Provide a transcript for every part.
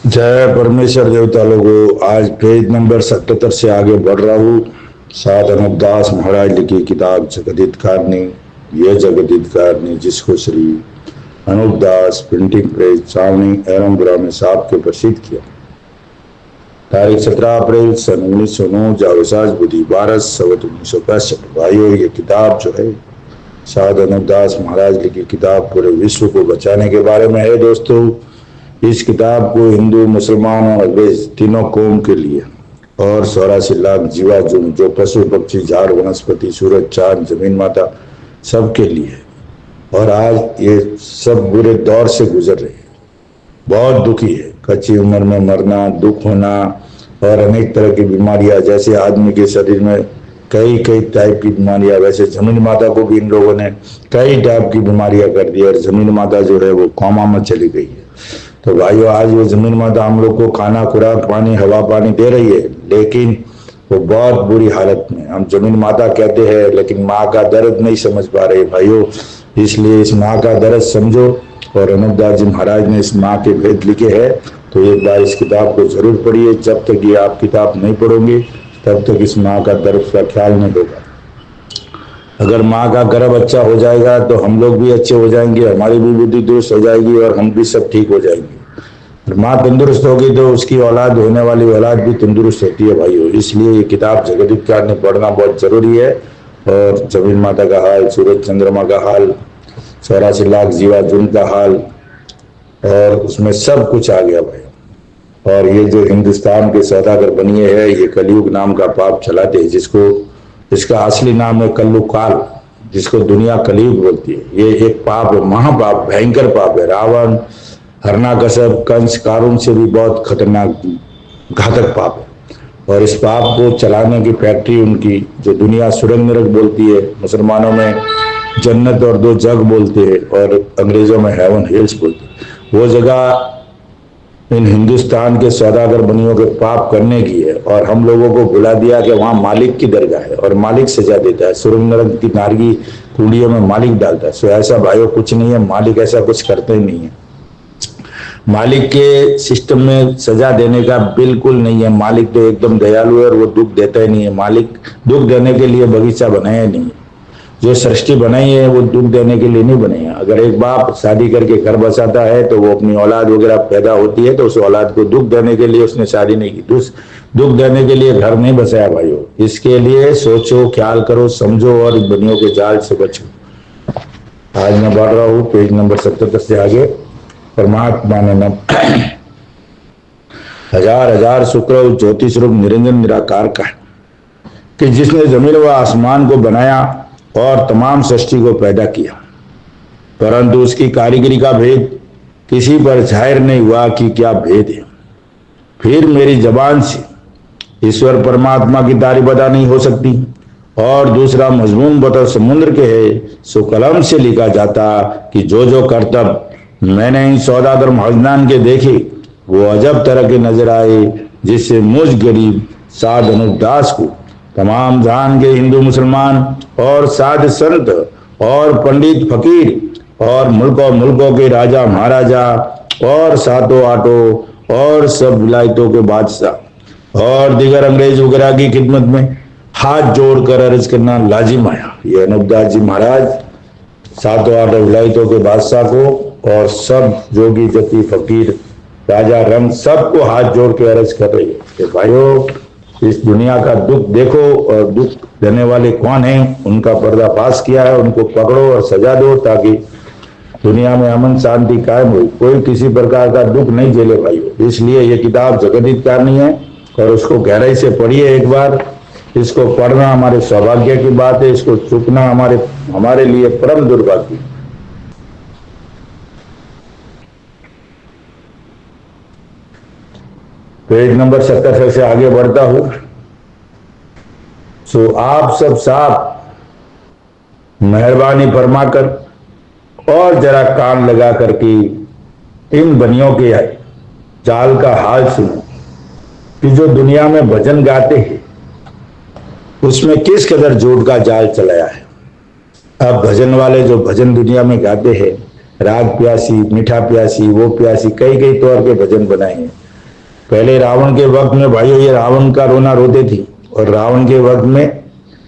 जय परमेश्वर देवता लोगों। आज पेज नंबर 77 से आगे बढ़ रहा हूँ। सात अनूपदास महाराज लिखी किताब जगदितकारणी। ये जगदितकारणी जिसको श्री अनूपदास प्रिंटिंग प्रेस छावनी एरमपुरा में साहब के प्रसिद्ध किया। तारीख 17 अप्रैल सन 1909 जावेसाज बुद्धि 12 संवत 1965। भाइयों, ये किताब जो है सात अनूपदास महाराज लिखी किताब पूरे विश्व को बचाने के बारे में है। दोस्तों, इस किताब को हिंदू, मुसलमान और अंग्रेज तीनों कौम के लिए और 84 लाख जीवा जो पशु पक्षी, झाड़, वनस्पति, सूरज, चांद, जमीन माता सबके लिए है। और आज ये सब बुरे दौर से गुजर रहे हैं, बहुत दुखी है। कच्ची उम्र में मरना, दुख होना और अनेक तरह की बीमारियां, जैसे आदमी के शरीर में कई कई टाइप की बीमारियां, वैसे जमीन माता को भी इन लोगों ने कई टाइप की बीमारियां कर दी और जमीन माता जो है वो कोमा में चली गई है। तो भाइयों, आज वो जमीन माता हम लोग को खाना, खुराक, पानी, हवा, पानी दे रही है, लेकिन वो बहुत बुरी हालत में। हम जमीन माता कहते हैं, लेकिन माँ का दर्द नहीं समझ पा रहे भाइयों। इसलिए इस माँ का दर्द समझो। और अनूपदास जी महाराज ने इस माँ के भेद लिखे हैं, तो एक बार इस किताब को जरूर पढ़िए। जब तक ये आप किताब नहीं पढ़ोगे तब तक इस माँ का दर्द का ख्याल नहीं होगा। अगर माँ का गर्भ अच्छा हो जाएगा तो हम लोग भी अच्छे हो जाएंगे, हमारी भी बुद्धि दुरुस्त हो जाएगी और हम भी सब ठीक हो जाएंगे। और माँ तंदुरुस्त होगी तो उसकी औलाद, होने वाली औलाद भी तंदुरुस्त होती है भाइयों। इसलिए ये किताब जगदितकारणी पढ़ना बहुत जरूरी है। और जमीन माता का हाल, सूरज चंद्रमा का हाल, 84 लाख जीवा जून का हाल, और उसमें सब कुछ आ गया भाई। और ये जो हिंदुस्तान के सौदागर बनिए है, ये कलयुग नाम का पाप चलाते हैं, इसका असली नाम है कल्लू काल, जिसको दुनिया कलयुग बोलती है। ये एक पाप है, महापाप, भयंकर पाप है। रावण, हिरण्यकश्यप, कंस, कारून से भी बहुत खतरनाक, घातक पाप है। और इस पाप को चलाने की फैक्ट्री उनकी, जो दुनिया सुरंग नरक बोलती है, मुसलमानों में जन्नत और दो जग बोलते हैं और अंग्रेजों में हेवन हिल्स बोलते हैं, वो जगह इन हिंदुस्तान के सौदागर बनियों के पाप करने की है। और हम लोगों को भुला दिया कि वहां मालिक की दरगाह है और मालिक सजा देता है। सुरंग नरक की नारगी कुंडियों में मालिक डालता है। सो ऐसा भाइयों कुछ नहीं है, मालिक ऐसा कुछ करते ही नहीं है। मालिक के सिस्टम में सजा देने का बिल्कुल नहीं है। मालिक तो एकदम दयालु है और वो दुख देता ही नहीं है। मालिक दुख देने के लिए बगीचा बनाया नहीं है। जो सृष्टि बनाई है वो दुख देने के लिए नहीं बने हैं। अगर एक बाप शादी करके घर बसाता है तो वो अपनी औलाद वगैरह पैदा होती है तो उस औलाद को दुख देने के लिए उसने शादी नहीं की, दुख देने के लिए घर नहीं बसाया भाइयों। इसके लिए सोचो, ख्याल करो, समझो और बनियों के जाल से बचो। आज मैं बढ़ रहा हूँ पेज नंबर 77 से आगे। परमात्मा ने हजार हजार शुक्र ज्योतिष रूप निरंजन निराकार का, कि जिसने जमीन व आसमान को बनाया और तमाम सृष्टि को पैदा किया, परंतु उसकी कारीगरी का भेद किसी पर जाहिर नहीं हुआ कि क्या भेद है। फिर मेरी जबान से ईश्वर परमात्मा की तारीफ अदा नहीं हो सकती। और दूसरा मजमून बतौर समुद्र के है, सो कलम से लिखा जाता कि जो जो करतब मैंने इन सौदागर महजनान के देखे वो अजब तरह के नजर आए, जिससे मुझ गरीब साध अनूपदास को तमाम जहान के हिंदू, मुसलमान और साध संत और पंडित फकीर और मुल्कों के राजा महाराजा और सातों आठों और सब विलायतों के बादशाह और दीगर अंग्रेज वगैरह की खिदमत में हाथ जोड़कर अर्ज करना लाजिम आया। ये अनूपदास जी महाराज सातों आठों विलायतों के बादशाह को और सब जोगी, जति, फकीर, राजा, रंग सबको हाथ जोड़ के अर्ज कर रही है कि भाइयों, इस दुनिया का दुख देखो और दुख देने वाले कौन हैं, उनका पर्दाफाश किया है, उनको पकड़ो और सजा दो ताकि दुनिया में अमन शांति कायम हो। कोई किसी प्रकार का दुख नहीं झेले भाइयों। इसलिए ये किताब जगदितकारणी है और उसको गहराई से पढ़िए एक बार। इसको पढ़ना हमारे सौभाग्य की बात है, इसको चुकना हमारे लिए परम दुर्भाग्य। पेज नंबर 77 से आगे बढ़ता हूं। सो आप सब साहब मेहरबानी फरमाकर और जरा कान लगा करके इन बनियों के जाल का हाल सुनो कि जो दुनिया में भजन गाते हैं उसमें किस कदर झूठ का जाल चलाया है। अब भजन वाले जो भजन दुनिया में गाते हैं, राग प्यासी, मीठा प्यासी, वो प्यासी, कई कई तौर के भजन बनाए हैं। पहले रावण के वक्त में भाइयों ये रावण का रोना रोते थे, और रावण के वक्त में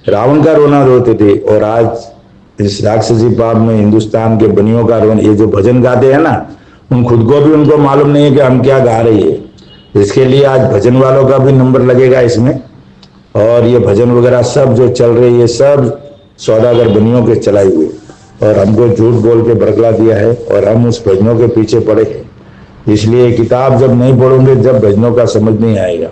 रावण का रोना रोते थे, और आज इस राक्षसी पाप में हिंदुस्तान के बनियों का रोना। ये जो भजन गाते हैं ना, उन खुद को भी उनको मालूम नहीं है कि हम क्या गा रही है। इसके लिए आज भजन वालों का भी नंबर लगेगा इसमें। और ये भजन वगैरह सब जो चल रही है सब सौदागर बनियों के चलाई हुए, और हमको झूठ बोल के बरगला दिया है, और हम उस भजनों के पीछे पड़े हैं। इसलिए किताब जब नहीं पढ़ोगे, जब भजनों का समझ नहीं आएगा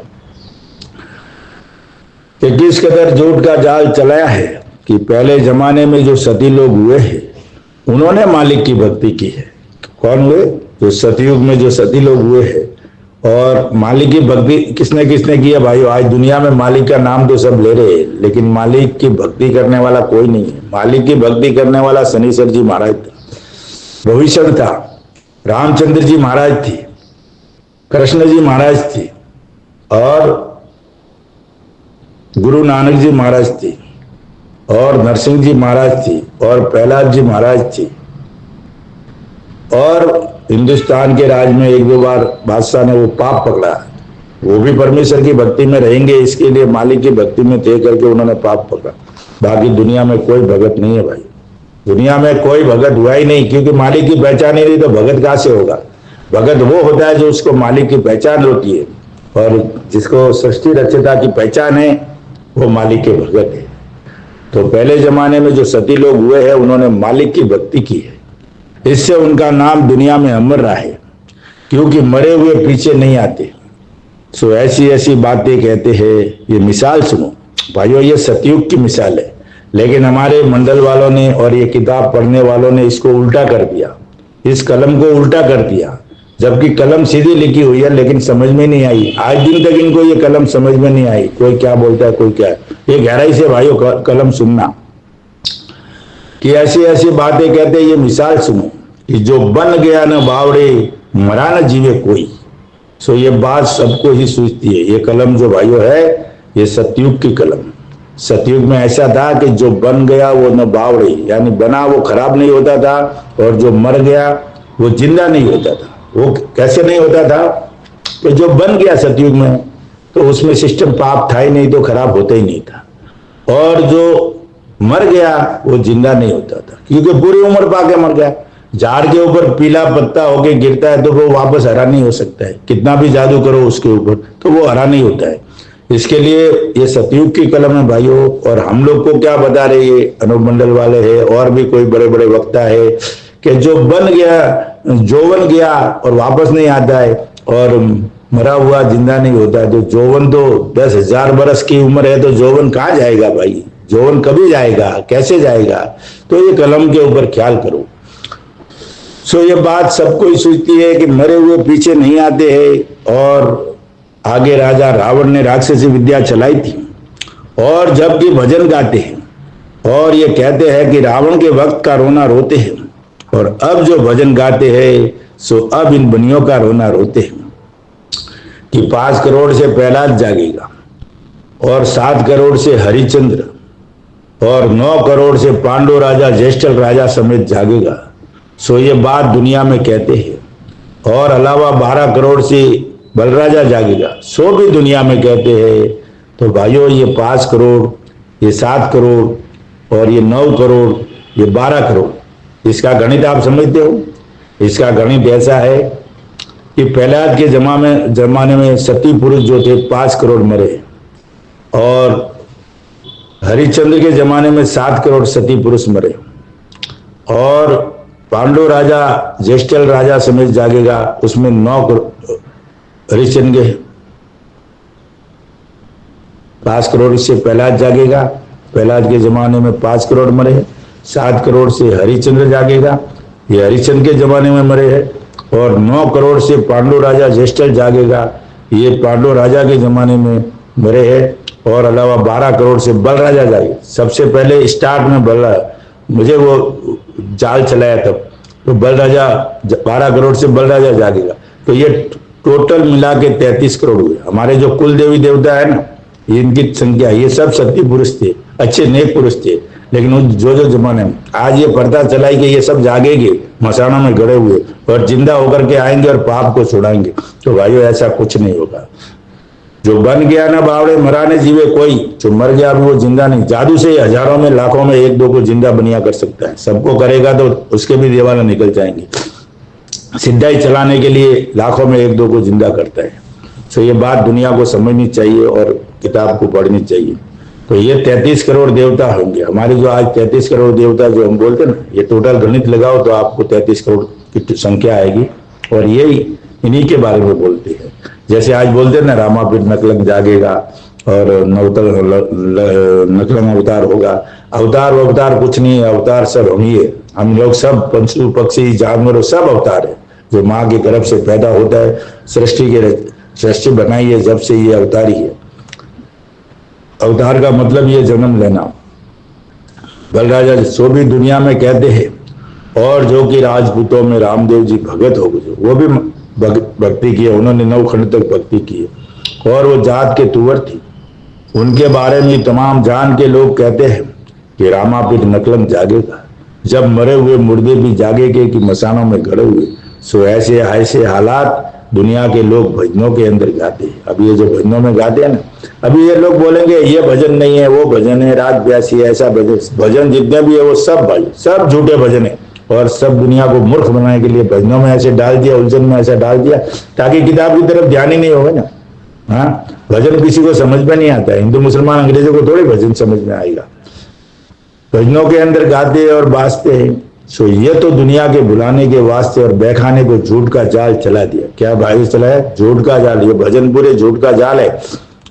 कि किस कदर झूठ का जाल चलाया है। कि पहले जमाने में जो सती लोग हुए हैं उन्होंने मालिक की भक्ति की है। कौन हुए? जो सतयुग में जो सती लोग हुए हैं। और मालिक की भक्ति किसने किसने की है भाइयों? आज दुनिया में मालिक का नाम तो सब ले रहे हैं, लेकिन मालिक की भक्ति करने वाला कोई नहीं है। मालिक की भक्ति करने वाला शनिश्चर जी महाराज था, भविष्य था, रामचंद्र जी महाराज थे, कृष्ण जी महाराज थे, और गुरु नानक जी महाराज थे, और नरसिंह जी महाराज थे, और प्रहलाद जी महाराज थे। और हिंदुस्तान के राज में एक दो बार बादशाह ने वो पाप पकड़ा, वो भी परमेश्वर की भक्ति में रहेंगे, इसके लिए मालिक की भक्ति में तय करके उन्होंने पाप पकड़ा। बाकी दुनिया में कोई भगत नहीं है भाई, दुनिया में कोई भगत हुआ ही नहीं, क्योंकि मालिक की पहचान ही नहीं तो भगत कहां से होगा? भगत वो होता है जो उसको मालिक की पहचान होती है, और जिसको सृष्टि रचयिता की पहचान है वो मालिक के भगत है। तो पहले जमाने में जो सती लोग हुए हैं उन्होंने मालिक की भक्ति की है, इससे उनका नाम दुनिया में अमर रहा है, क्योंकि मरे हुए पीछे नहीं आते। सो ऐसी ऐसी बातें कहते हैं। ये मिसाल सुनो भाइयों, ये सतयुग की मिसाल है, लेकिन हमारे मंडल वालों ने और ये किताब पढ़ने वालों ने इसको उल्टा कर दिया, इस कलम को उल्टा कर दिया, जबकि कलम सीधी लिखी हुई है, लेकिन समझ में नहीं आई। आज दिन तक इनको ये कलम समझ में नहीं आई, कोई क्या बोलता है कोई क्या है। ये गहराई से भाइयों कलम सुनना कि ऐसी ऐसी बातें कहते। ये मिसाल सुनो कि जो बन गया न बावड़े, मरा न जीवे कोई। सो ये बात सबको ही सूझती है। ये कलम जो भाइयों है ये सतयुग की कलम। सतयुग में ऐसा था कि जो बन गया वो न बावड़े, यानी बना वो खराब नहीं होता था, और जो मर गया वो जिंदा नहीं होता था। वो कैसे नहीं होता था? कि जो बन गया सतयुग में तो उसमें सिस्टम पाप था ही नहीं, तो खराब होता ही नहीं था। और जो मर गया वो जिंदा नहीं होता था, क्योंकि पूरी उम्र पाके मर गया। झाड़ के ऊपर पीला पत्ता होके गिरता है तो वो वापस हरा नहीं हो सकता है, कितना भी जादू करो उसके ऊपर तो वो हरा नहीं होता है। इसके लिए ये सतयुग की कलम है भाइयों। और हम लोग को क्या बता रहे ये अनुमंडल वाले हैं और भी कोई बड़े बड़े वक्ता है कि जो बन गया, जौवन गया और वापस नहीं आता है, और मरा हुआ जिंदा नहीं होता है। तो जौवन तो 10,000 बरस की उम्र है, तो जौवन कहाँ जाएगा भाई? जौवन कभी जाएगा, कैसे जाएगा? तो ये कलम के ऊपर ख्याल करो। सो ये बात सबको ही सूझती है कि मरे हुए पीछे नहीं आते हैं। और आगे राजा रावण ने राक्षसी विद्या चलाई थी, और जबकि भजन गाते हैं और ये कहते हैं कि रावण के वक्त का रोना रोते हैं, और अब जो भजन गाते हैं सो अब इन बनियों का रोना रोते हैं कि 5 करोड़ से प्रहलाद जागेगा, और 7 करोड़ से हरिश्चंद्र, और 9 करोड़ से पांडु राजा ज्येष्ठल राजा समेत जागेगा। सो ये बात दुनिया में कहते हैं। और अलावा 12 करोड़ से बलराजा जागेगा, सो भी दुनिया में कहते हैं। तो भाइयों ये 5 करोड़, ये 7 करोड़, और ये 9 करोड़, ये 12 करोड़, इसका गणित आप समझते हो? इसका गणित ऐसा है कि प्रहलाद के जमाने में सती पुरुष जो थे 5 करोड़ मरे, और हरिश्चंद्र के जमाने में 7 करोड़ सती पुरुष मरे, और पांडु राजा ज्येष्ठल राजा समेत जागेगा, उसमें 9 करोड़ हरिश्चंद्र के 5 करोड़ से प्रहलाद जागेगा। प्रहलाद के जमाने में 5 करोड़ मरे, 7 करोड़ से हरिश्चंद्र जागेगा, ये हरिश्चंद्र के जमाने में मरे हैं, और 9 करोड़ से पांडु राजा ज्येष्ठल जागेगा, ये पांडु राजा के जमाने में मरे हैं, और अलावा 12 करोड़ से बल राजा जागे। सबसे पहले स्टार्ट में बल, मुझे वो जाल चलाया तब, तो बल राजा 12 करोड़ से बल राजा जागेगा। तो ये टोटल मिला के 33 करोड़ हुए। हमारे जो कुल देवी देवता है ना, इनकी संख्या, ये सब सती पुरुष थे, अच्छे नेक पुरुष थे, लेकिन जो जो जमाने में आज ये पता चला है कि ये सब जागेंगे मसानों में गड़े हुए और जिंदा होकर के आएंगे और पाप को छुड़ाएंगे, तो भाइयों ऐसा कुछ नहीं होगा। जो बन गया ना बावड़े मराने जीवे कोई, जो मर गया अभी वो जिंदा नहीं। जादू से हजारों में लाखों में एक दो को जिंदा बनिया कर सकता है, सबको करेगा तो उसके भी दीवाना निकल जाएंगे। सिद्धाई चलाने के लिए लाखों में एक दो को जिंदा करता है। तो ये बात दुनिया को समझनी चाहिए और किताब को पढ़नी चाहिए। तो ये 33 करोड़ देवता होंगे हमारी, जो आज 33 करोड़ देवता जो हम बोलते हैं ना, ये टोटल गणित लगाओ तो आपको 33 करोड़ की संख्या आएगी। और यही इन्हीं के बारे में बोलते हैं। जैसे आज बोलते हैं ना रामापीठ नकलंग जागेगा और नकलंग अवतार होगा। अवतार कुछ नहीं है, अवतार सब हम ही है। हम लोग सब पशु पक्षी जानवर सब अवतार है, जो माँ की तरफ से पैदा होता है। सृष्टि बनाई है जब से, ये अवतार ही है। अवतार का मतलब ये जन्म लेना। बलराजा सो भी दुनिया में कहते हैं, और जो कि राजपूतों में रामदेव जी भगत हो गए, वो भी भक्ति की है, उन्होंने 9 खंड तक भक्ति की है और वो जात के तुवर थी। उनके बारे में तमाम जान के लोग कहते हैं कि रामापीठ नकलंग जागेगा, जब मरे हुए मुर्दे भी जागेंगे कि मसानों में गड़े हुए। सो ऐसे ऐसे हालात दुनिया के लोग भजनों के अंदर गाते हैं। अभी ये जो भजनों में गाते हैं ना, अभी ये लोग बोलेंगे ये भजन नहीं है, वो भजन है, रात ब्यासी है, ऐसा भजन जितने भी है वो सब भाई सब झूठे भजन है। और सब दुनिया को मूर्ख बनाने के लिए भजनों में ऐसे डाल दिया, उलझन में ऐसा डाल दिया ताकि किताब की तरफ ध्यान ही नहीं होगा ना। हाँ, भजन किसी को समझ में नहीं आता है। हिंदू मुसलमान अंग्रेजों को थोड़ी भजन समझ में आएगा। भजनों के अंदर गाते और बाजते हैं। सो ये तो दुनिया के बुलाने के वास्ते और बहकाने को झूठ का जाल चला दिया। क्या भाई चलाया? झूठ का जाल। ये भजन पूरे झूठ का जाल है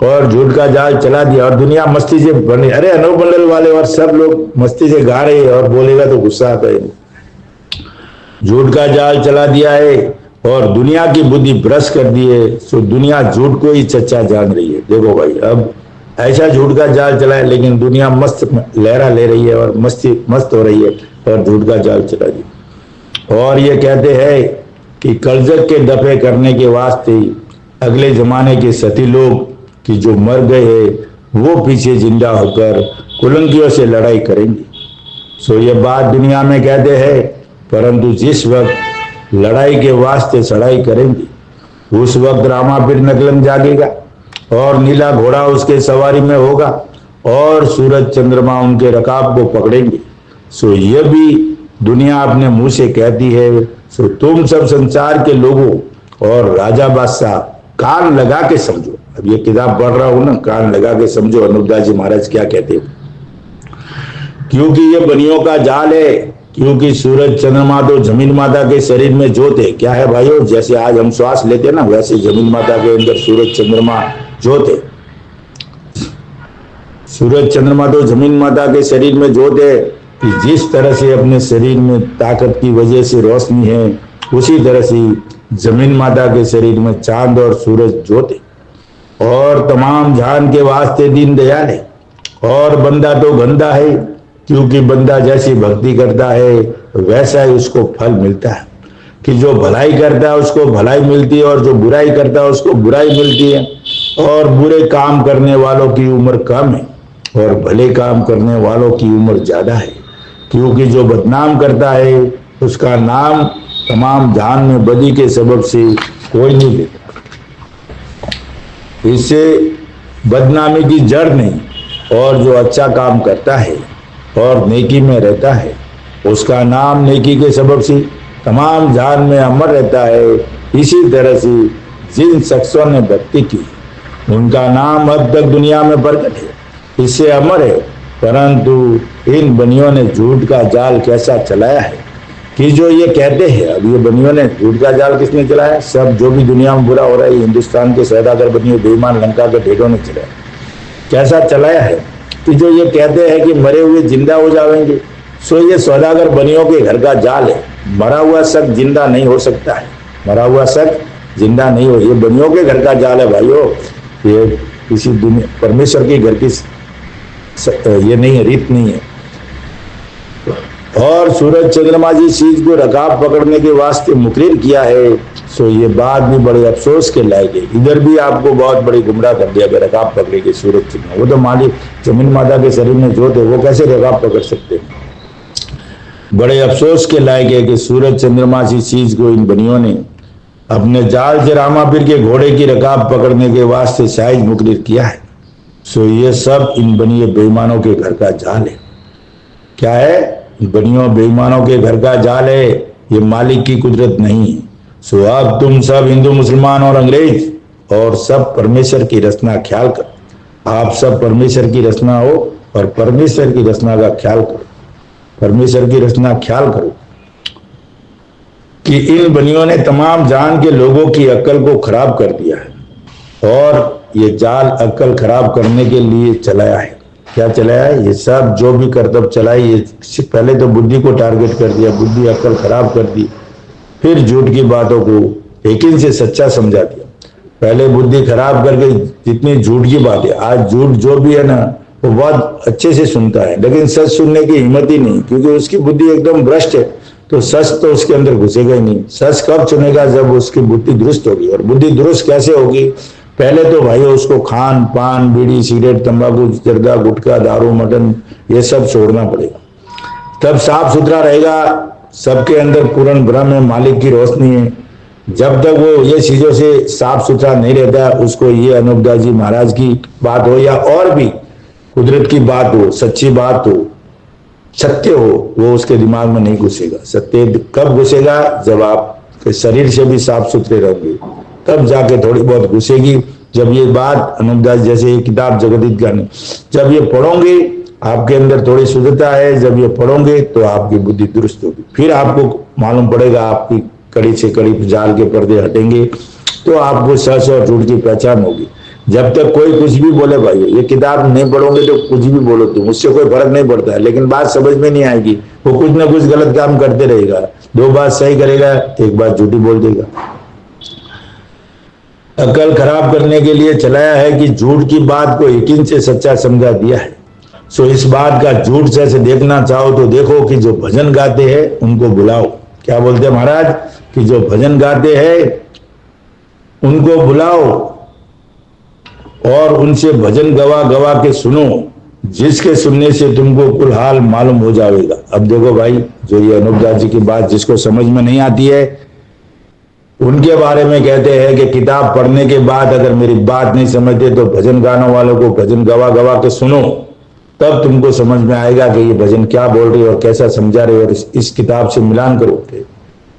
और झूठ का जाल चला दिया और दुनिया मस्ती से बने। अरे अनूप मंडल वाले और सब लोग मस्ती से गा रहे हैं और बोलेगा तो गुस्सा आता है। झूठ का जाल चला दिया है और दुनिया की बुद्धि भ्रष्ट कर दी है। सो दुनिया झूठ को ही सच्चा जान रही है। देखो भाई, अब ऐसा झूठ का जाल चला है, लेकिन दुनिया मस्त लहरा ले रही है और मस्त हो रही है और झूठ का जाल चला दिया। और ये कहते हैं कि कर्जत के दफे करने के वास्ते अगले जमाने के सती लोग कि जो मर गए हैं वो पीछे जिंदा होकर कुलंगियों से लड़ाई करेंगे। सो ये बात दुनिया में कहते हैं, परंतु जिस वक्त लड़ाई के वास्ते चढ़ाई करेंगे उस वक्त रामापीठ नकलंग जागेगा और नीला घोड़ा उसके सवारी में होगा और सूरज चंद्रमा उनके रकाब को पकड़ेंगे। सो ये भी दुनिया अपने मुंह से कहती है। सो तुम सब संसार के लोगों और राजा बादशाह कान लगा के समझो। अब ये किताब पढ़ रहा हूं ना, कान लगा के समझो अनुपदास जी महाराज क्या कहते हैं। क्योंकि ये बनियों का जाल है, क्योंकि सूरज चंद्रमा तो जमीन माता के शरीर में ज्योत है। क्या है भाइयों? जैसे आज हम श्वास लेते हैं ना, वैसे जमीन माता के अंदर सूरज चंद्रमा ज्योत है। सूरज चंद्रमा तो जमीन माता के शरीर में ज्योत है कि जिस तरह से अपने शरीर में ताकत की वजह से रोशनी है, उसी तरह से जमीन माता के शरीर में चांद और सूरज ज्योत है। और तमाम जान के वास्ते दीन दयाल है। और बंदा तो गंदा है, क्योंकि बंदा जैसी भक्ति करता है वैसा ही उसको फल मिलता है। कि जो भलाई करता है उसको भलाई मिलती है और जो बुराई करता है उसको बुराई मिलती है। और बुरे काम करने वालों की उम्र कम है और भले काम करने वालों की उम्र ज्यादा है। क्योंकि जो बदनाम करता है उसका नाम तमाम जान में बदी के सबब से कोई नहीं लेता। इससे बदनामी की जड़ नहीं। और जो अच्छा काम करता है और नेकी में रहता है उसका नाम नेकी के सबब से तमाम जान में अमर रहता है। इसी तरह से जिन शख्सों ने भक्ति की उनका नाम अब तक दुनिया में प्रकट है, इससे अमर है। परंतु इन बनियों ने झूठ का जाल कैसा चलाया है कि जो ये कहते हैं, अब ये बनियों ने झूठ का जाल किसने चलाया? सब जो भी दुनिया में बुरा हो रहा है हिंदुस्तान के सौदागर बनियों बेईमान लंका के ढेरों ने चलाया। कैसा चलाया है कि जो ये कहते हैं कि मरे हुए जिंदा हो जाएंगे। सो ये सौदागर बनियों के घर का जाल है। मरा हुआ शख्स जिंदा नहीं हो सकता है, मरा हुआ शख्स जिंदा नहीं हो। ये बनियों के घर का जाल है भाइयों। ये किसी दुनिया परमेश्वर के घर की ये नहीं है, रीत नहीं है। और सूरज चंद्रमा जी चीज को रकाब पकड़ने के वास्ते मुकर्रर किया है, सो ये बात भी बड़े अफसोस के लायक है। इधर भी आपको बहुत बड़ी गुमराह कर दिया कि रकाब पकड़ेगी सूरज चंद्रमा, वो तो मालिक जमीन माता के शरीर में जोत है, वो कैसे रकाब पकड़ सकते हैं। बड़े अफसोस के लायक है कि सूरज चंद्रमा सी चीज को इन बनियों ने अपने जाल से रामापीर के घोड़े की रकाब पकड़ने के वास्ते साइज मुकर्रर किया है। सो ये सब इन बनिए बेईमानों के घर का जाल है। क्या है? बनियों बेईमानों के घर का जाल है, ये मालिक की कुदरत नहीं है। सो अब तुम सब हिंदू मुसलमान और अंग्रेज और सब परमेश्वर की रचना ख्याल करो। आप सब परमेश्वर की रचना हो और परमेश्वर की रचना का ख्याल करो। परमेश्वर की रचना ख्याल करो कि इन बनियों ने तमाम जान के लोगों की अक्ल को खराब कर दिया है और ये जाल अक्ल खराब करने के लिए चलाया है। क्या चलाया है? ये सब जो भी करतब चलाई, ये पहले तो बुद्धि को टारगेट कर दिया, बुद्धि अक्ल खराब कर दी, फिर झूठ की बातों को यकीन से सच्चा समझा दिया। पहले बुद्धि खराब करके जितनी झूठ की बात है, आज झूठ जो भी है ना वो बहुत अच्छे से सुनता है, लेकिन सच सुनने की हिम्मत ही नहीं, क्योंकि उसकी बुद्धि एकदम भ्रष्ट है। तो सच तो उसके अंदर घुसेगा ही नहीं। सच कब सुनेगा? जब उसकी बुद्धि दुरुस्त होगी। और बुद्धि दुरुस्त कैसे होगी? पहले तो भाई उसको खान पान, बीड़ी, सिगरेट, तंबाकू, जर्दा, गुटखा, दारू, मटन ये सब छोड़ना पड़ेगा, तब साफ सुथरा रहेगा। सबके अंदर पूर्ण ब्रह्म है, मालिक की रोशनी है। जब तक वो ये चीजों से साफ सुथरा नहीं रहता, उसको ये अनूपदास जी महाराज की बात हो या और भी कुदरत की बात हो, सच्ची बात हो, सत्य हो, वो उसके दिमाग में नहीं घुसेगा। सत्य कब घुसेगा? जब आप शरीर से भी साफ सुथरे रहेंगे, तब जाके थोड़ी बहुत घुसेगी। जब ये बात अनूपदास जैसे ये किताब जगदीत गाने जब ये पढ़ोगे, आपके अंदर थोड़ी शुद्धता है, जब ये पढ़ोगे तो आपकी बुद्धि दुरुस्त होगी। फिर आपको मालूम पड़ेगा, आपकी कड़ी से कड़ी जाल के पर्दे हटेंगे, तो आपको सच और झूठ की पहचान होगी। जब तक कोई कुछ भी बोले, भाई ये किताब नहीं पढ़ोगे तो कुछ भी बोलो तुम, उससे कोई फर्क नहीं पड़ता है, लेकिन बात समझ में नहीं आएगी। वो कुछ ना कुछ गलत काम करते रहेगा, दो बात सही करेगा, एक बात झूठी बोल देगा। अकल खराब करने के लिए चलाया है कि झूठ की बात को यकीन से सच्चा समझा दिया है। सो इस बात का झूठ से देखना चाहो तो देखो कि जो भजन गाते हैं उनको बुलाओ। क्या बोलते हैं महाराज? कि जो भजन गाते हैं उनको बुलाओ और उनसे भजन गवा गवा के सुनो, जिसके सुनने से तुमको कुल हाल मालूम हो जाएगा। अब देखो भाई, जो ये अनूपदास जी की बात जिसको समझ में नहीं आती है, उनके बारे में कहते हैं कि किताब पढ़ने के बाद अगर मेरी बात नहीं समझते तो भजन गाने वालों को भजन गवा गवा के सुनो, तब तुमको समझ में आएगा कि ये भजन क्या बोल रही है और कैसा समझा रही है, और इस किताब से मिलान करो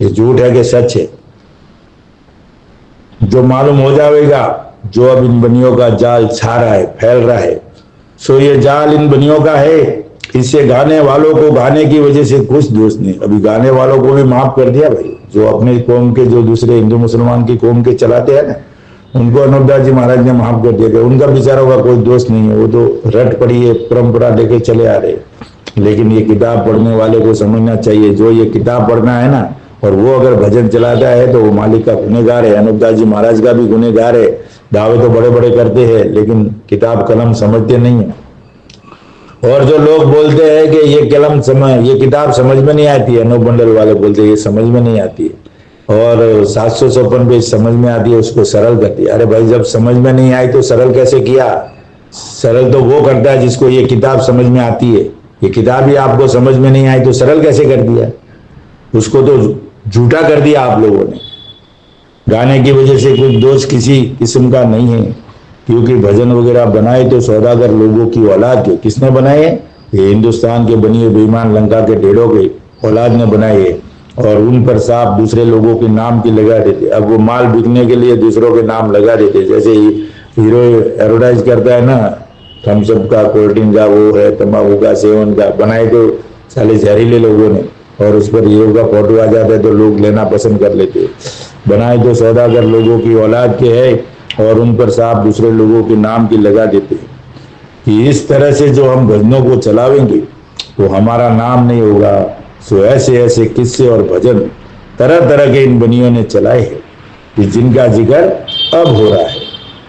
ये झूठ है कि सच है। जो मालूम हो जाएगा, जो अब इन बनियों का जाल छा रहा है, फैल रहा है, सो ये जाल इन बनियों का है। इससे गाने वालों को गाने की वजह से कुछ दोष नहीं। अभी गाने वालों को भी माफ कर दिया भाई, जो अपने कौम के, जो दूसरे हिंदू मुसलमान की कौम के चलाते हैं ना, उनको अनूपदास जी महाराज ने माफ कर दिया कि उनका बेचारों का कोई दोष नहीं है, वो तो रट पड़ी है, परंपरा लेके चले आ रहे। लेकिन ये किताब पढ़ने वाले को समझना चाहिए, जो ये किताब पढ़ना है ना, और वो अगर भजन चलाता है तो वो मालिक का गुनहगार है, अनूपदास जी महाराज का भी गुनहगार है। दावे तो बड़े बड़े करते हैं, लेकिन किताब कलम समझते नहीं है। और जो लोग बोलते हैं कि ये किताब समझ में नहीं आती है, अनूप मंडल वाले बोलते हैं ये समझ में नहीं आती है, और 756 पेज समझ में आती है, उसको सरल करती है। अरे भाई, जब समझ में नहीं आई तो सरल कैसे किया? सरल तो वो करता है जिसको ये किताब समझ में आती है। ये किताब ही आपको समझ में नहीं आई तो सरल कैसे कर दिया? उसको तो झूठा कर दिया आप लोगों ने। गाने की वजह से कोई दोष किसी किस्म का नहीं है, क्योंकि भजन वगैरह बनाए तो सौदागर लोगों की औलाद के। किसने बनाए? ये हिंदुस्तान के बनिए बेईमान लंका के ढेरों के औलाद ने बनाए, और उन पर साफ दूसरे लोगों के नाम की लगा देते। अब वो माल बिकने के लिए दूसरों के नाम लगा देते, जैसे हीरो एडवर्टाइज करता है ना, थम्सअप का, कोल्ड ड्रिंक का, वो है तंबाकू का, सेवन का, बनाए तो साले जहरीले लोगों ने, और उस पर हीरो का फोटो आ जाता है तो लोग लेना पसंद कर लेते। बनाए तो सौदागर लोगों की औलाद के है, और उन पर साफ दूसरे लोगों के नाम की लगा देते हैं। कि इस तरह से जो हम भजनों को चलावेंगे तो हमारा नाम नहीं होगा। सो ऐसे ऐसे किस्से और भजन तरह तरह के इन बनियों ने चलाए हैं कि जिनका जिक्र अब हो रहा है।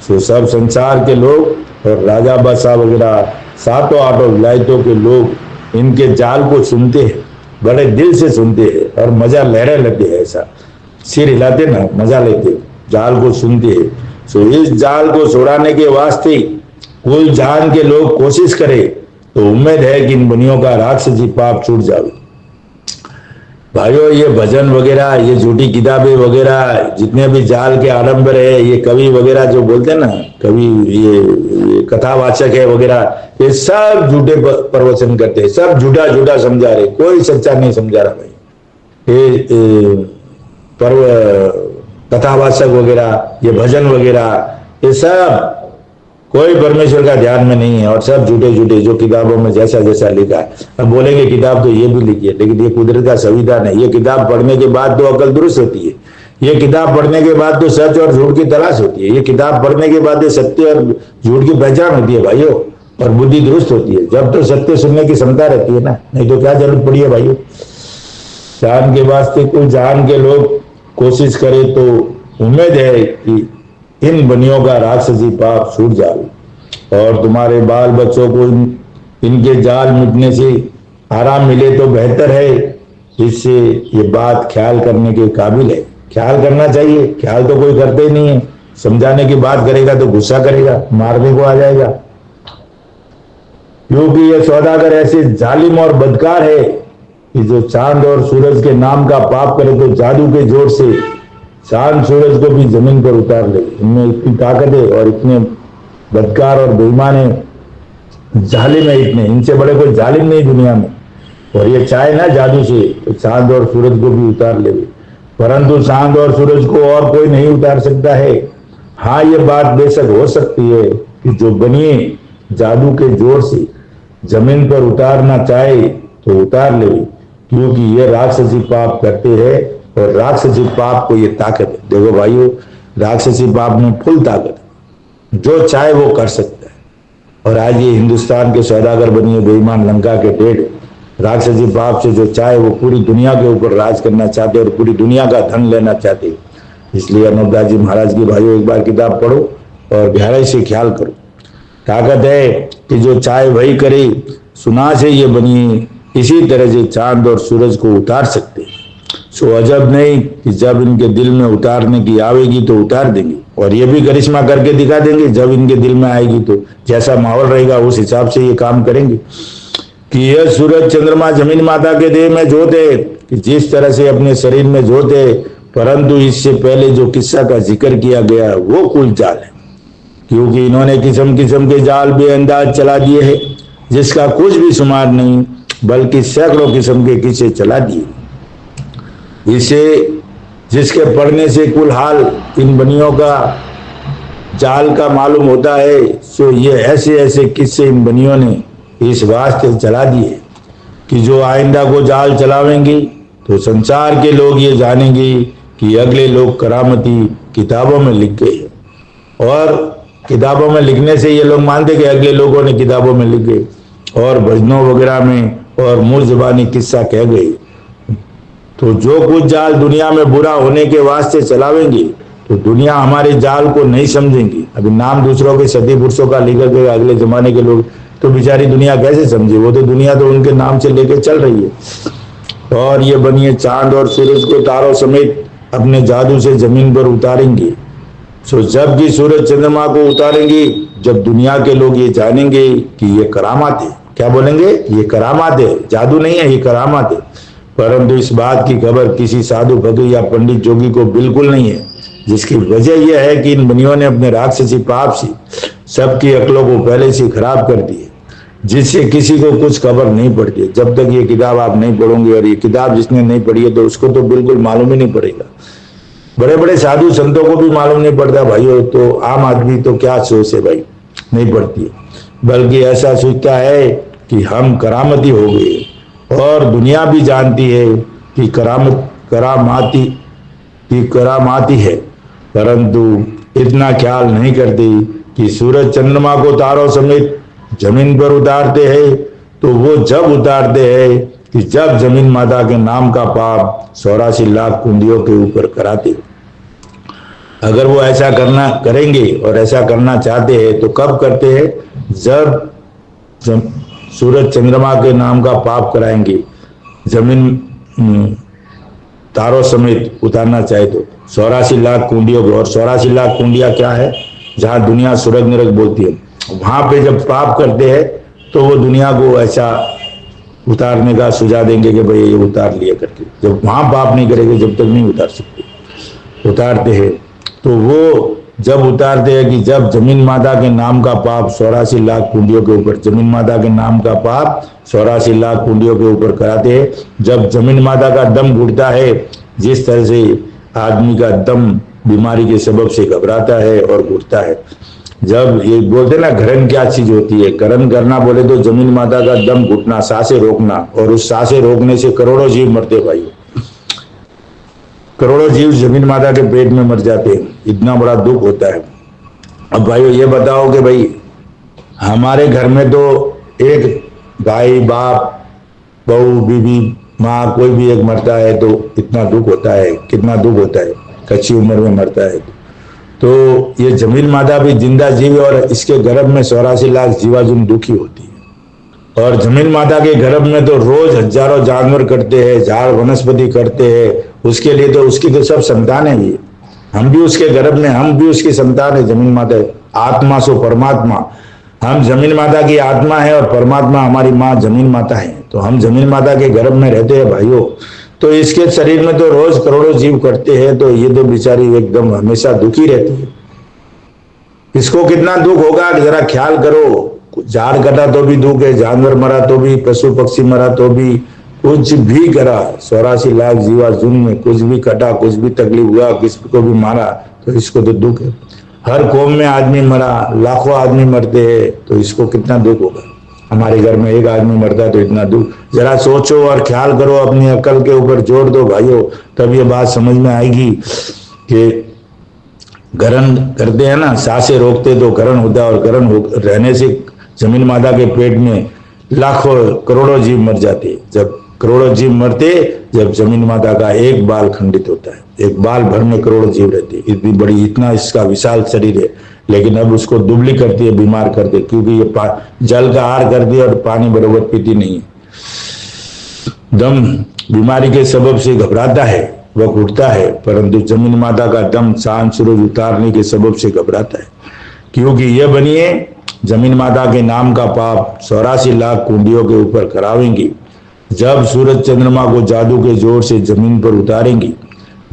सो सब संसार के लोग और राजा बादशाह वगैरह 7 8 विलायतों के लोग इनके जाल को सुनते हैं। बड़े दिल से सुनते हैं और मजा लहरे लेते हैं, ऐसा सिर हिलाते ना मजा लेते, जाल को सुनते हैं। सो इस जाल को छुड़ाने के वास्ते कुल जान के लोग कोशिश करें तो उम्मीद है कि इन बनियों का राक्षसी पाप छूट जाए। भाइयों, ये भजन वगैरह, ये झूठी किताबें वगैरह, जितने भी जाल के आडंबर है, ये कवि वगैरह जो बोलते हैं ना, कवि ये कथावाचक है वगैरह, ये सब झूठे प्रवचन करते हैं, सब झूठा झूठा समझा रहे, कोई सच्चा नहीं समझा रहा भाई। ये कथावाचक वगैरह, ये भजन वगैरह, ये सब कोई परमेश्वर का ध्यान में नहीं है और सब झूठे झूठे, जो किताबों में जैसा जैसा लिखा है। अब बोलेंगे किताब तो ये भी लिखी है, लेकिन ये कुदरत का संविधान है। ये किताब पढ़ने के बाद तो अकल दुरुस्त होती है, ये किताब पढ़ने के बाद तो सच और झूठ की तलाश होती है, ये किताब पढ़ने के बाद सत्य और झूठ की पहचान होती है भाइयों, और बुद्धि दुरुस्त होती है। जब तो सत्य सुनने की क्षमता रहती है ना, नहीं तो क्या जरूरत पड़ी है भाइयों। जान के वास्ते कुल जान के लोग कोशिश करे तो उम्मीद है कि इन बनियों का राक्षसी पाप छूट जाए और तुम्हारे बाल बच्चों को इनके जाल मिटने से आराम मिले तो बेहतर है। इससे ये बात ख्याल करने के काबिल है, ख्याल करना चाहिए। ख्याल तो कोई करते ही नहीं है, समझाने की बात करेगा तो गुस्सा करेगा, मारने को आ जाएगा। क्योंकि ये सौदागर ऐसे जालिम और बदकार है कि जो चांद और सूरज के नाम का पाप करे तो जादू के जोर से चांद सूरज को भी जमीन पर उतार ले। इनमें इतनी ताकत है और इतने बदकार और बेईमान है, जालिम है इतने, इनसे बड़े कोई जालिम नहीं दुनिया में। और ये चाहे ना जादू से तो चांद और सूरज को भी उतार ले, परंतु चांद और सूरज को और कोई नहीं उतार सकता है। हाँ, ये बात बेशक हो सकती है कि जो बनिए जादू के जोर से जमीन पर उतारना चाहे तो उतार ले, क्योंकि ये राक्षसी पाप करते हैं और राक्षसी पाप को ये ताकत है। देखो भाइयों, राक्षसी पाप में फुल ताकत है, जो चाहे वो कर सकता है। और आज ये हिंदुस्तान के सौदागर बनिए बेईमान लंका के टेढ़ राक्षसी पाप से जो चाहे वो पूरी दुनिया के ऊपर राज करना चाहते और पूरी दुनिया का धन लेना चाहते। इसलिए अनूपदास जी महाराज की भाइयों एक बार किताब पढ़ो और गहराई से ख्याल करो। ताकत है कि जो चाहे वही करे। सुना से ये बनिए इसी तरह से चांद और सूरज को उतार सकते हैं। सो अजब नहीं कि जब इनके दिल में उतारने की आवेगी तो उतार देंगे, और ये भी करिश्मा करके दिखा देंगे। जब इनके दिल में आएगी तो जैसा माहौल रहेगा उस हिसाब से ये काम करेंगे। कि यह सूरज चंद्रमा जमीन माता के देह में जोत है, कि जिस तरह से अपने शरीर में जोत है, परंतु इससे पहले जो किस्सा का जिक्र किया गया वो कुल जाल है। क्योंकि इन्होंने किस्म किस्म के जाल बेअंदाज चला दिए हैं, जिसका कुछ भी शुमार नहीं, बल्कि सैकड़ों किस्म के किस्से चला दिए। इसे जिसके पढ़ने से कुल हाल इन बनियों का जाल का मालूम होता है। सो ये ऐसे ऐसे किस्से इन बनियों ने इस वास्ते चला दिए कि जो आइंदा को जाल चलावेंगे तो संसार के लोग ये जानेंगे कि अगले लोग करामती किताबों में लिख गए। और किताबों में लिखने से ये लोग मानते कि अगले लोगों ने किताबों में लिख गए और भजनों वगैरह में और मुँह जुबानी किस्सा कह गए। तो जो कुछ जाल दुनिया में बुरा होने के वास्ते चलावेंगे तो दुनिया हमारे जाल को नहीं समझेंगी। अभी नाम दूसरों के सती पुरुषों का लिखा गया, अगले जमाने के लोग तो बेचारी दुनिया कैसे समझे? वो तो दुनिया तो उनके नाम से लेके चल रही है। और ये बनिए चांद और सूरज को तारों समेत अपने जादू से जमीन पर उतारेंगे। सो जब भी सूरज चंद्रमा को उतारेंगे, जब दुनिया के लोग ये जानेंगे कि ये करामात है। क्या बोलेंगे? ये करामात है, जादू नहीं है, ये करामात है। परंतु इस बात की खबर किसी साधु फकीर या पंडित जोगी को बिल्कुल नहीं है, जिसकी वजह यह है कि इन बनियों ने अपने राक्षसी पाप से सबकी अक्लों को पहले से खराब कर दिए, जिससे किसी को कुछ खबर नहीं पड़ती है। जब तक ये किताब आप नहीं पढ़ोगे, और ये किताब जिसने नहीं पढ़ी है तो उसको तो बिल्कुल मालूम ही नहीं पड़ेगा। बड़े बड़े साधु संतों को भी मालूम नहीं पड़ता भाइयों, तो आम आदमी तो क्या सोच है भाई, नहीं पड़ती है। बल्कि ऐसा सोचता है कि हम करामती हो गए, और दुनिया भी जानती है कि करामाती है, परंतु इतना ख्याल नहीं करती कि सूरज चंद्रमा को तारों समेत जमीन पर उतारते हैं तो वो जब उतारते हैं कि जब जमीन माता के नाम का पाप 84 लाख कुंडियों के ऊपर कराते। अगर वो ऐसा करना करेंगे और ऐसा करना चाहते हैं तो कब करते हैं? जब सूरज चंद्रमा के नाम का पाप कराएंगे जमीन तारों समेत उतारना चाहे तो 84 लाख कुंडियों को, और 84 लाख कुंडिया क्या है, जहां दुनिया स्वर्ग नरक बोलती है, वहां पे जब पाप करते हैं तो वो दुनिया को ऐसा उतारने का सुझाव देंगे कि भाई ये उतार लिया करके। जब वहां पाप नहीं करेंगे जब तक नहीं उतार सकते। उतारते हैं तो वो जब उतारते हैं कि जब जमीन माता के नाम का पाप 84 लाख कुंडियों के ऊपर, जमीन माता के नाम का पाप 84 लाख कुंडियों के ऊपर कराते हैं, जब जमीन माता का दम घुटता है, जिस तरह से आदमी का दम बीमारी के सबब से घबराता है और घुटता है, जब ये बोलते ना घरन क्या चीज होती है, घरन करना बोले तो जमीन माता का दम घुटना, सांसें रोकना, और उस सांसें रोकने से करोड़ों जीव मरते भाई, करोड़ों जीव जमीन माता के पेट में मर जाते हैं, इतना बड़ा दुख होता है। अब भाइयों ये बताओ कि भाई हमारे घर में तो एक भाई बाप बहू बीवी माँ कोई भी एक मरता है तो इतना दुख होता है, कितना दुख होता है, कच्ची उम्र में मरता है। तो ये जमीन माता भी जिंदा जीव और इसके गर्भ में 84 लाख जीवाजुन दुखी होती है। और जमीन माता के गर्भ में तो रोज हजारों जानवर करते हैं, झाड़ वनस्पति करते हैं, उसके लिए तो उसकी तो सब संतान है। ये हम भी उसके गर्भ में, हम भी उसकी संतान है। जमीन माता आत्मा सो परमात्मा, हम जमीन माता की आत्मा है और परमात्मा हमारी माँ जमीन माता है। तो हम जमीन माता के गर्भ में रहते हैं भाइयों। तो इसके शरीर में तो रोज करोड़ों जीव करते हैं, तो ये तो बेचारी एकदम हमेशा दुखी रहती है। इसको कितना दुख होगा जरा ख्याल करो। झाड़ कटा तो भी दुख है, जानवर मरा तो भी, पशु पक्षी मरा तो भी, कुछ भी करा 84 लाख जीवाजुन में कुछ भी कटा, कुछ भी तकलीफ हुआ, किसी को भी मारा तो इसको तो दुख है। हर कौम में आदमी मरा, लाखों आदमी मरते हैं, तो इसको कितना दुख होगा। हमारे घर में एक आदमी मरता है तो इतना दुख। जरा सोचो और ख्याल करो, अपनी अकल के ऊपर जोड़ दो भाइयों, तब ये बात समझ में आएगी कि गरन करते हैं ना, सांसें रोकते तो गरन होता है, और गरन रहने से जमीन माता के पेट में लाखों करोड़ों जीव मर जाते। जब करोड़ों जीव मरते, जब जमीन माता का एक बाल खंडित होता है, एक बाल भर में करोड़ों जीव रहते। इतनी बड़ी, इतना इसका विशाल शरीर है, लेकिन अब उसको दुबली करती है, बीमार करती है, क्योंकि ये जल का आहार करती है और पानी बराबर पीती नहीं है। दम बीमारी के सबब से घबराता है, वह उठता है, परंतु जमीन माता का दम चांद सूरज उतारने के सबब से घबराता है, क्योंकि यह बनिए जमीन माता के नाम का पाप 84 लाख कुंडियों के ऊपर करावेंगी। जब सूरज चंद्रमा को जादू के जोर से जमीन पर उतारेंगी,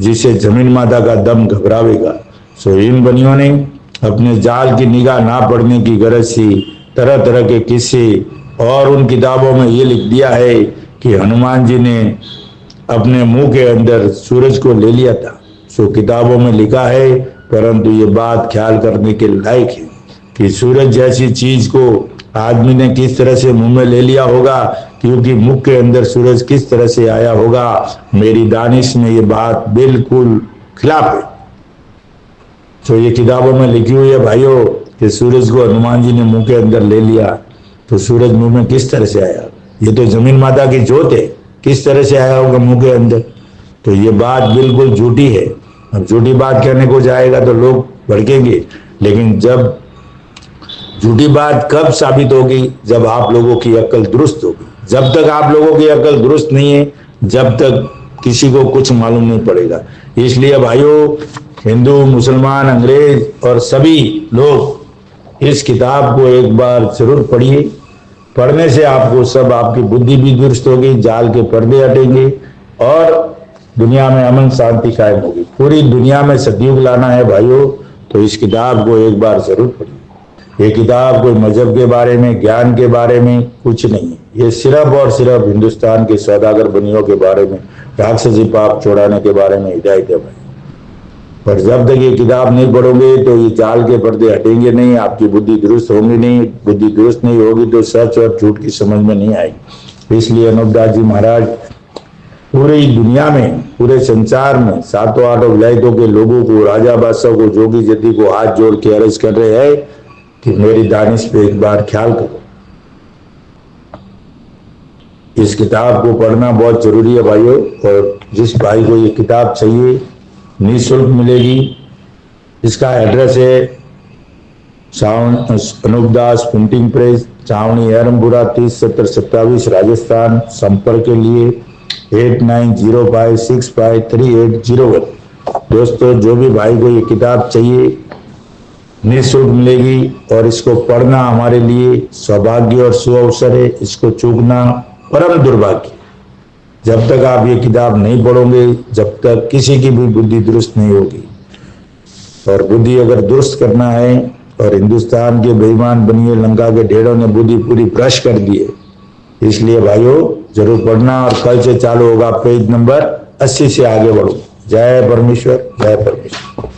जिससे जमीन माता का दम घबरावेगा। सो इन बनियों ने अपने जाल की निगाह ना पड़ने की गरज से तरह तरह के किस्से, और उन किताबों में ये लिख दिया है कि हनुमान जी ने अपने मुंह के अंदर सूरज को ले लिया था। सो किताबों में लिखा है, परंतु ये बात ख्याल करने के लायक है कि सूरज जैसी चीज को आदमी ने किस तरह से मुंह में ले लिया होगा, क्योंकि मुख के अंदर सूरज किस तरह से आया होगा, मेरी दानिश में ये बात बिल्कुल खिलाफ है। तो ये किताबों में लिखी हुई है भाइयों कि सूरज को हनुमान जी ने मुंह के अंदर ले लिया, तो सूरज मुंह में किस तरह से आया, ये तो जमीन माता की जोत है, किस तरह से आया होगा मुंह के अंदर। तो ये बात बिल्कुल झूठी है। अब झूठी बात कहने को जाएगा तो लोग भड़केंगे, लेकिन जब झूठी बात कब साबित होगी, जब आप लोगों की अकल दुरुस्त होगी। जब तक आप लोगों की अकल दुरुस्त नहीं है, जब तक किसी को कुछ मालूम नहीं पड़ेगा। इसलिए भाइयों, हिंदू मुसलमान अंग्रेज और सभी लोग इस किताब को एक बार जरूर पढ़िए। पढ़ने से आपको सब, आपकी बुद्धि भी दुरुस्त होगी, जाल के पर्दे हटेंगे और दुनिया में अमन शांति कायम होगी। पूरी दुनिया में सतयुग लाना है भाइयों, तो इस किताब को एक बार जरूर पढ़िए। ये किताब कोई मजहब के बारे में, ज्ञान के बारे में कुछ नहीं है। ये सिर्फ और सिर्फ हिंदुस्तान के सौदागर बनियों के बारे में, राक्षसी पाप छोड़ाने के बारे में हिदायत है भाई। पर जब तक ये किताब नहीं पढ़ोगे तो ये जाल के पर्दे हटेंगे नहीं, आपकी बुद्धि दुरुस्त होगी नहीं। बुद्धि दुरुस्त नहीं होगी तो सच और झूठ की समझ में नहीं आएगी। इसलिए अनूपदास जी महाराज पूरी दुनिया में, पूरे संसार में सातों आठों विलायतों के लोगों को, राजा बादशाह को, जोगी जति को हाथ जोड़ के अर्ज कर रहे हैं कि मेरी दानिश पे एक बार ख्याल करो। इस किताब को पढ़ना बहुत जरूरी है भाइयों, और जिस भाई को ये किताब चाहिए निःशुल्क मिलेगी। इसका एड्रेस है अनूपदास प्रिंटिंग प्रेस, छावनी एरमपुरा 30 70 27 राजस्थान। संपर्क के लिए 8905653801। दोस्तों, जो भी भाई को ये किताब चाहिए निःशुल्क मिलेगी और इसको पढ़ना हमारे लिए सौभाग्य और सुअवसर है। इसको चूकना परम दुर्भाग्य। जब तक आप ये किताब नहीं पढ़ोगे, जब तक किसी की भी बुद्धि दुरुस्त नहीं होगी। और बुद्धि अगर दुरुस्त करना है, और हिंदुस्तान के बेईमान बनिए लंका के ढेड़ों ने बुद्धि पूरी भ्रष्ट कर दी है। इसलिए भाइयों जरूर पढ़ना, और कल से चालू होगा पेज नंबर 80 से आगे बढ़ो। जय परमेश्वर, जय परमेश्वर।